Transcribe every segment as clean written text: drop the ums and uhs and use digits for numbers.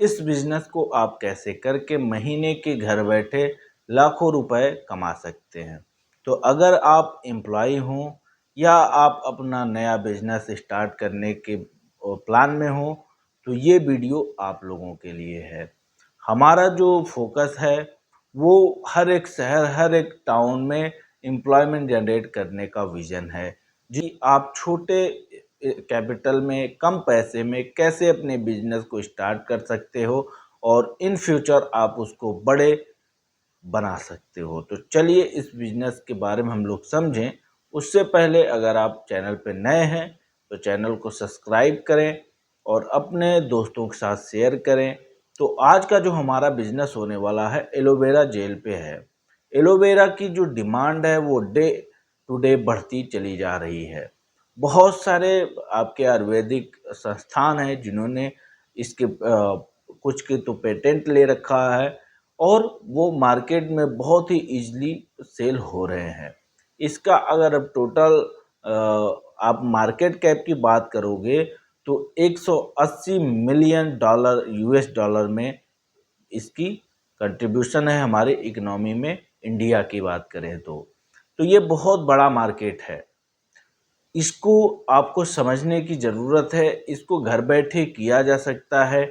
इस बिजनेस को आप कैसे करके महीने के घर बैठे लाखों रुपए कमा सकते हैं। तो अगर आप एम्प्लॉय हों या आप अपना नया बिजनेस स्टार्ट करने के प्लान में हो, तो ये वीडियो आप लोगों के लिए है। हमारा जो फोकस है वो हर एक शहर, हर एक टाउन में एम्प्लॉयमेंट जनरेट करने का विज़न है। जी, आप छोटे कैपिटल में, कम पैसे में कैसे अपने बिजनेस को स्टार्ट कर सकते हो और इन फ्यूचर आप उसको बड़े बना सकते हो। तो चलिए इस बिजनेस के बारे में हम लोग समझें। उससे पहले अगर आप चैनल पे नए हैं तो चैनल को सब्सक्राइब करें और अपने दोस्तों के साथ शेयर करें। तो आज का जो हमारा बिजनेस होने वाला है एलोवेरा जेल पे है। एलोवेरा की जो डिमांड है वो डे टू डे बढ़ती चली जा रही है। बहुत सारे आपके आयुर्वेदिक संस्थान हैं जिन्होंने इसके कुछ के तो पेटेंट ले रखा है और वो मार्केट में बहुत ही इजीली सेल हो रहे हैं। इसका अगर अब टोटल आप मार्केट कैप की बात करोगे तो 180 मिलियन डॉलर यूएस डॉलर में इसकी कंट्रीब्यूशन है हमारे इकोनॉमी में। इंडिया की बात करें तो ये बहुत बड़ा मार्केट है। इसको आपको समझने की ज़रूरत है। इसको घर बैठे किया जा सकता है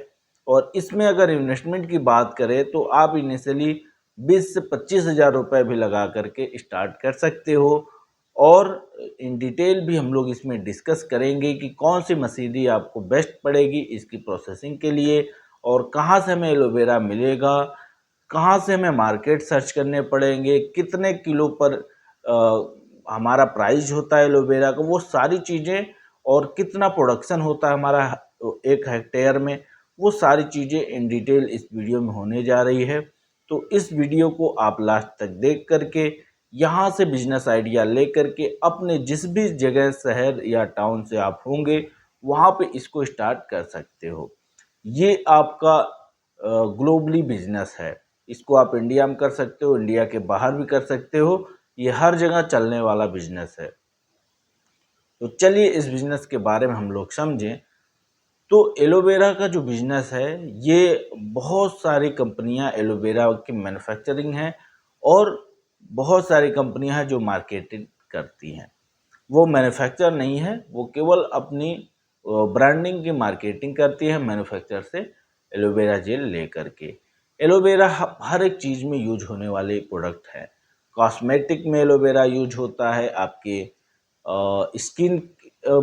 और इसमें अगर इन्वेस्टमेंट की बात करें तो आप इनिशियली 20 से 25 हज़ार रुपये भी लगा करके स्टार्ट कर सकते हो। और इन डिटेल भी हम लोग इसमें डिस्कस करेंगे कि कौन सी मशीनरी आपको बेस्ट पड़ेगी इसकी प्रोसेसिंग के लिए और कहाँ से हमें एलोवेरा मिलेगा, कहाँ से हमें मार्केट सर्च करने पड़ेंगे, कितने किलो पर हमारा प्राइस होता है एलोवेरा का, वो सारी चीज़ें और कितना प्रोडक्शन होता है हमारा 1 हेक्टेयर में, वो सारी चीज़ें इन डिटेल इस वीडियो में होने जा रही है। तो इस वीडियो को आप लास्ट तक देख करके यहाँ से बिजनेस आइडिया ले करके अपने जिस भी जगह, शहर या टाउन से आप होंगे वहाँ पे इसको स्टार्ट कर सकते हो। ये आपका ग्लोबली बिजनेस है। इसको आप इंडिया में कर सकते हो, इंडिया के बाहर भी कर सकते हो। ये हर जगह चलने वाला बिजनेस है। तो चलिए इस बिजनेस के बारे में हम लोग समझें। तो एलोवेरा का जो बिजनेस है, ये बहुत सारी कंपनियां एलोवेरा की मैन्युफैक्चरिंग हैं और बहुत सारी कंपनियां हैं जो मार्केटिंग करती हैं। वो मैन्युफैक्चर नहीं है, वो केवल अपनी ब्रांडिंग की मार्केटिंग करती है मैन्युफैक्चर से एलोवेरा जेल ले करके। एलोवेरा हर एक चीज़ में यूज होने वाले प्रोडक्ट है। कॉस्मेटिक में एलोवेरा यूज होता है, आपके स्किन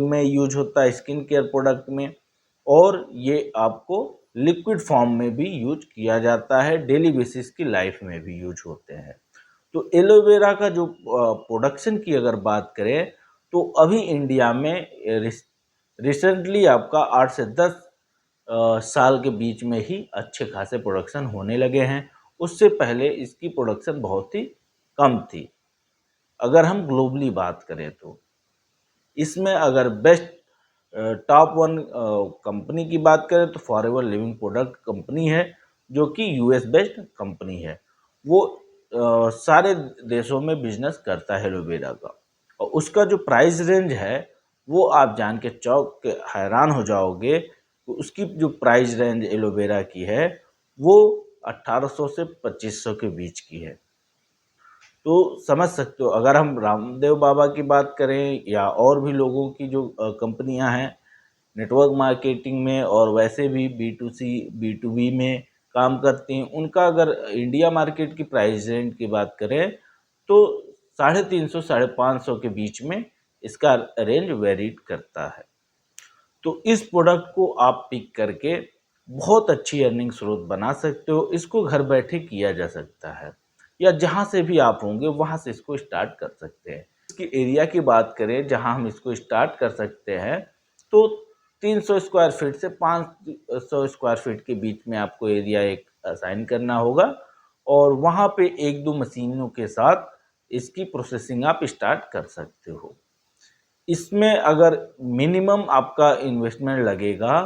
में यूज होता है, स्किन केयर प्रोडक्ट में, और ये आपको लिक्विड फॉर्म में भी यूज किया जाता है, डेली बेसिस की लाइफ में भी यूज होते हैं। तो एलोवेरा का जो प्रोडक्शन की अगर बात करें तो अभी इंडिया में रिसेंटली आपका 8 से 10 साल के बीच में ही अच्छे खासे प्रोडक्शन होने लगे हैं। उससे पहले इसकी प्रोडक्शन बहुत ही कम थी। अगर हम ग्लोबली बात करें तो इसमें अगर बेस्ट टॉप 1 कंपनी की बात करें तो फॉरएवर लिविंग प्रोडक्ट कंपनी है, जो कि यूएस बेस्ड कंपनी है। वो सारे देशों में बिजनेस करता है एलोवेरा का, और उसका जो प्राइस रेंज है वो आप जान के चौंक के हैरान हो जाओगे। तो उसकी जो प्राइस रेंज एलोवेरा की है वो 1800 से 2500 के बीच की है। तो समझ सकते हो, अगर हम रामदेव बाबा की बात करें या और भी लोगों की जो कंपनियां हैं नेटवर्क मार्केटिंग में और वैसे भी B2C B2B में काम करती हैं, उनका अगर इंडिया मार्केट की प्राइस रेंज की बात करें तो 350 550 के बीच में इसका रेंज वेरीड करता है। तो इस प्रोडक्ट को आप पिक करके बहुत अच्छी अर्निंग स्रोत बना सकते हो। इसको घर बैठे किया जा सकता है या जहाँ से भी आप होंगे वहाँ से इसको स्टार्ट कर सकते हैं। इसकी एरिया की बात करें जहाँ हम इसको स्टार्ट कर सकते हैं तो 300 स्क्वायर फीट से 500 स्क्वायर फीट के बीच में आपको एरिया एक असाइन करना होगा और वहाँ पे 1-2 मशीनों के साथ इसकी प्रोसेसिंग आप स्टार्ट कर सकते हो। इसमें अगर मिनिमम आपका इन्वेस्टमेंट लगेगा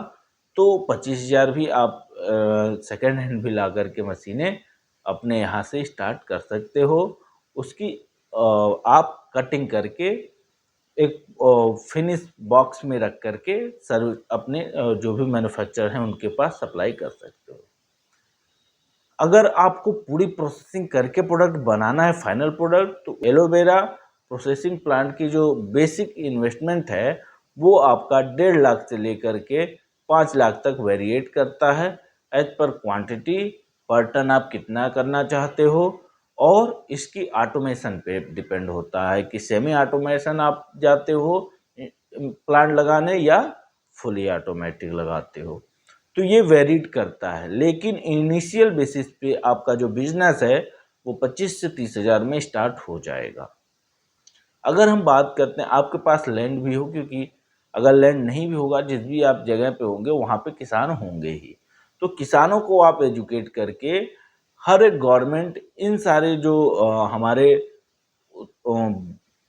तो 25,000 भी आप सेकेंड हैंड भी ला करके मशीनें अपने यहाँ से स्टार्ट कर सकते हो। उसकी आप कटिंग करके एक फिनिश बॉक्स में रख करके सर्व अपने जो भी मैन्युफैक्चरर हैं उनके पास सप्लाई कर सकते हो। अगर आपको पूरी प्रोसेसिंग करके प्रोडक्ट बनाना है फाइनल प्रोडक्ट, तो एलोवेरा प्रोसेसिंग प्लांट की जो बेसिक इन्वेस्टमेंट है वो आपका 1.5 लाख से लेकर के 5 लाख तक वेरिएट करता है। एज पर क्वांटिटी, पर टन आप कितना करना चाहते हो और इसकी ऑटोमेशन पे डिपेंड होता है कि सेमी ऑटोमेशन आप जाते हो प्लांट लगाने या फुली ऑटोमेटिक लगाते हो। तो ये वेरीड करता है, लेकिन इनिशियल बेसिस पे आपका जो बिजनेस है वो 25 से 30 हज़ार में स्टार्ट हो जाएगा। अगर हम बात करते हैं आपके पास लैंड भी हो, क्योंकि अगर लैंड नहीं भी होगा, जिस भी आप जगह पे होंगे वहाँ पे किसान होंगे ही, तो किसानों को आप एजुकेट करके हर एक गवर्नमेंट इन सारे जो हमारे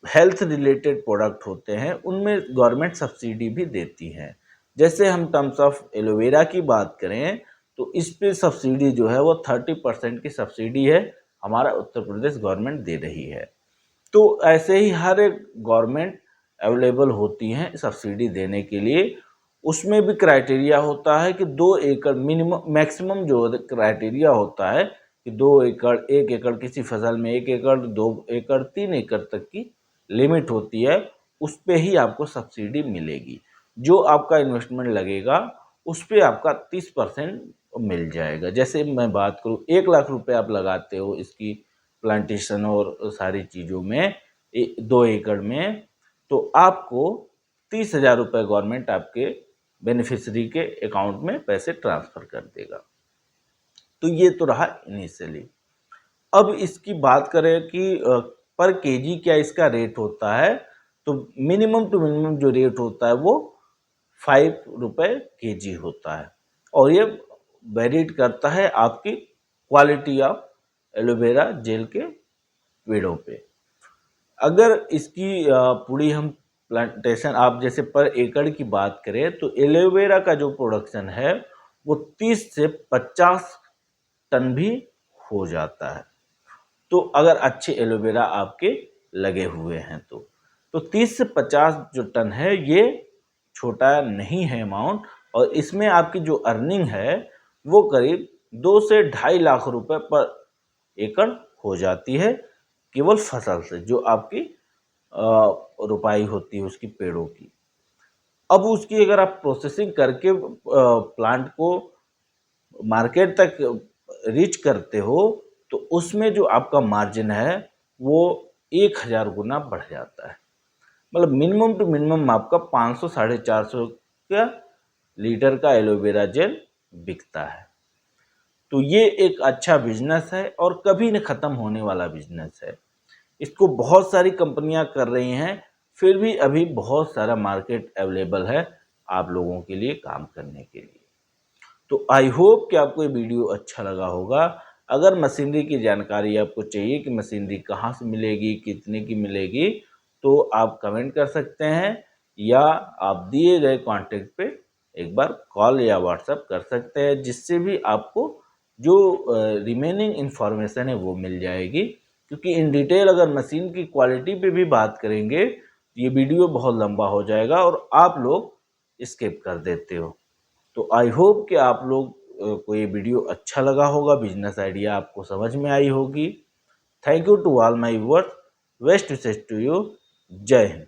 हेल्थ रिलेटेड प्रोडक्ट होते हैं उनमें गवर्नमेंट सब्सिडी भी देती है। जैसे हम टर्म्स ऑफ एलोवेरा की बात करें तो इस पे सब्सिडी जो है वो 30% की सब्सिडी है, हमारा उत्तर प्रदेश गवर्नमेंट दे रही है। तो ऐसे ही हर एक गवर्नमेंट अवेलेबल होती हैं सब्सिडी देने के लिए। उसमें भी क्राइटेरिया होता है कि 2 एकड़ मिनिमम, मैक्सिमम जो क्राइटेरिया होता है कि 2 एकड़, 1 एकड़, किसी फसल में 1 एकड़, 2 एकड़, 3 एकड़ तक की लिमिट होती है, उस पे ही आपको सब्सिडी मिलेगी। जो आपका इन्वेस्टमेंट लगेगा उस पे आपका 30% मिल जाएगा। जैसे मैं बात करूँ 1 लाख रुपए आप लगाते हो इसकी प्लांटेशन और सारी चीज़ों में 2 एकड़ में, तो आपको 30 हज़ार रुपये गवर्नमेंट आपके बेनिफिशरी के अकाउंट में पैसे ट्रांसफ़र कर देगा। तो ये तो रहा इनिशियली। अब इसकी बात करें कि पर केजी क्या इसका रेट होता है, तो मिनिमम टू मिनिमम जो रेट होता है वो 5 रुपये केजी होता है और ये वेरीड करता है आपकी क्वालिटी ऑफ एलोवेरा जेल के पेड़ों पे। अगर इसकी पूरी हम प्लांटेशन आप जैसे पर एकड़ की बात करें तो एलोवेरा का जो प्रोडक्शन है वो 30 से 50 टन भी हो जाता है। तो अगर अच्छे एलोवेरा आपके लगे हुए हैं तो 30 से 50 जो टन है ये छोटा नहीं है अमाउंट, और इसमें आपकी जो अर्निंग है वो करीब 2 से 2.5 लाख रुपए पर एकड़ हो जाती है, केवल फसल से जो आपकी रुपाई होती है उसकी पेड़ों की। अब उसकी अगर आप प्रोसेसिंग करके प्लांट को मार्केट तक रीच करते हो तो उसमें जो आपका मार्जिन है वो 1000 गुना बढ़ जाता है। मतलब मिनिमम टू मिनिमम आपका 500 450 का लीटर का एलोवेरा जेल बिकता है। तो ये एक अच्छा बिजनेस है और कभी न ख़त्म होने वाला बिजनेस है। इसको बहुत सारी कंपनियां कर रही हैं, फिर भी अभी बहुत सारा मार्केट अवेलेबल है आप लोगों के लिए काम करने के लिए। तो आई होप कि आपको ये वीडियो अच्छा लगा होगा। अगर मशीनरी की जानकारी आपको चाहिए कि मशीनरी कहाँ से मिलेगी, कितने की मिलेगी, तो आप कमेंट कर सकते हैं या आप दिए गए कॉन्टेक्ट पे एक बार कॉल या व्हाट्सएप कर सकते हैं, जिससे भी आपको जो रिमेनिंग इन्फॉर्मेशन है वो मिल जाएगी। क्योंकि इन डिटेल अगर मशीन की क्वालिटी पे भी बात करेंगे ये वीडियो बहुत लंबा हो जाएगा और आप लोग स्किप कर देते हो। तो आई होप कि आप लोग को ये वीडियो अच्छा लगा होगा, बिजनेस आइडिया आपको समझ में आई होगी। Thank you to all my viewers, best wishes to you. Jai Hind.